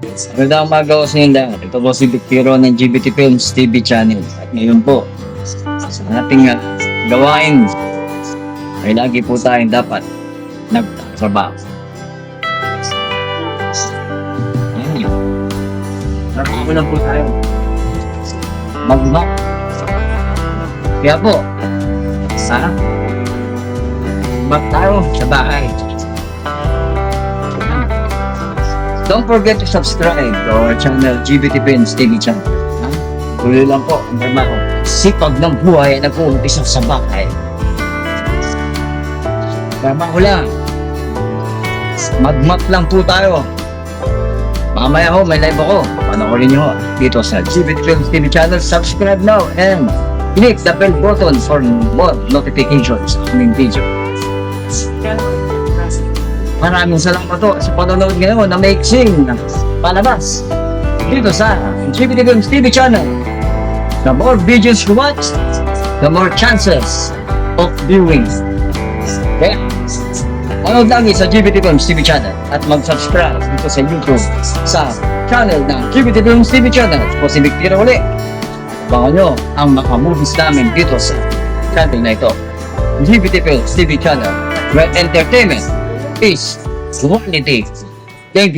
Magandang umaga ko sa inyo lahat. Ito po si Victiro ng GBT Films TV channel. At ngayon po, sa ating gawain, ay lagi po tayong dapat nagtatrabaho. Ayan. Trabaho lang po tayo. Mag-knock. Kaya po, mag tayo sa bahay. Don't forget to subscribe to our channel, GBT Films TV channel. Tuloy lang po ang trabaho. Sipag ng buhay ay nag-uumpisa sa bahay. Trabaho lang. Mag-map lang po tayo. Mamaya ho, may live ako. Panoorin nyo dito sa GBT Films TV channel. Subscribe now and click the bell button for more notifications sa aming video. Maraming salamat po sa panonood ngayon na maiksing palabas dito sa GBT Films TV channel. The more videos you watch, the more chances of viewing. Kaya, manood lagi sa GBT Films TV channel at mag-subscribe dito sa YouTube sa channel ng GBT Films TV channel. Po si Victiro ulit. Abangan nyo ang mga movies namin dito sa channel na ito. GBT Films TV channel, where entertainment is quality. Thank you.